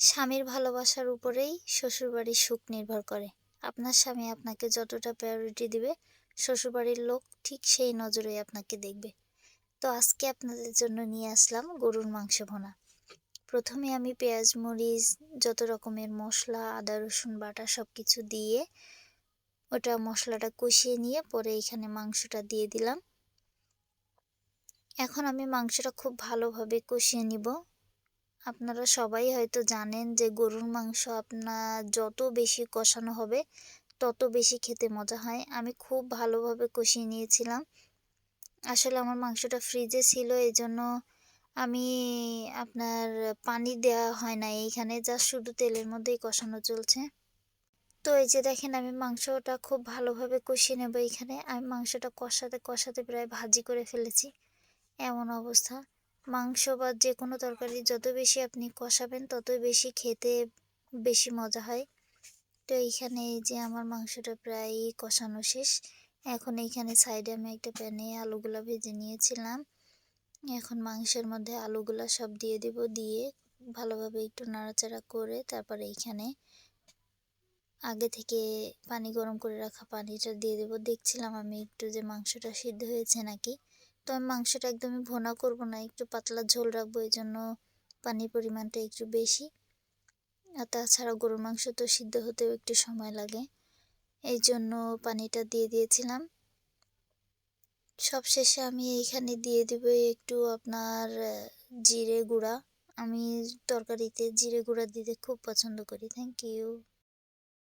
স্বামীর ভালোবাসার উপরেই শ্বশুরবাড়ির সুখ নির্ভর করে। আপনার স্বামী আপনাকে যতটা প্রায়োরিটি দিবে, শ্বশুরবাড়ির লোক ঠিক সেই নজরেই আপনাকে দেখবে। তো আজকে আপনাদের জন্য নিয়ে আসলাম গরুর মাংস ভুনা। প্রথমে আমি পেঁয়াজ, মরিচ, যত রকমের মশলা, আদা রসুন বাটা সব কিছু দিয়ে ওটা মশলাটা কষিয়ে নিয়ে পরে এখানে মাংসটা দিয়ে দিলাম। এখন আমি মাংসটা খুব ভালোভাবে কষিয়ে নিব। আপনারা সবাই হয়তো জানেন যে গরুর মাংস আপনার যত বেশি কষানো হবে তত বেশি খেতে মজা হয়। আমি খুব ভালোভাবে কষিয়ে নিয়েছিলাম। আসলে আমার মাংসটা ফ্রিজে ছিল, এই জন্য আমি আপনার পানি দেওয়া হয় না, এইখানে জাস্ট শুধু তেলের মধ্যেই কষানো চলছে। তো এই যে দেখেন, আমি মাংসটা খুব ভালোভাবে কষিয়ে নেব। এখানে আমি মাংসটা কষাতে কষাতে প্রায় ভাজি করে ফেলেছি। এমন অবস্থা। মাংস বা যে কোনো তরকারি যত বেশি আপনি কষাবেন ততই বেশি খেতে বেশি মজা হয়। তো এইখানে এই যে আমার মাংসটা প্রায় কষানো শেষ। এখন এইখানে সাইডে আমি একটা প্যানে আলুগুলা ভেজে নিয়েছিলাম। এখন মাংসের মধ্যে আলুগুলা সব দিয়ে দেব, দিয়ে ভালোভাবে একটু নাড়াচাড়া করে তারপরে এইখানে আগে থেকে পানি গরম করে রাখা পানিটা দিয়ে দেব। দেখছিলাম আমি একটু যে মাংসটা সিদ্ধ হয়েছে নাকি। তো আমি মাংসটা একদমই ভোনা করব না, একটু পাতলা ঝোল রাখবো, এই জন্য পানির পরিমাণটা একটু বেশি। আর তাছাড়া গরুর মাংস তো সিদ্ধ হতেও একটু সময় লাগে, এই জন্য পানিটা দিয়ে দিয়েছিলাম। সবশেষে আমি এইখানে দিয়ে দিব একটু আপনার জিরে গুঁড়া। আমি তরকারিতে জিরে গুঁড়া দিতে খুব পছন্দ করি। Thank you.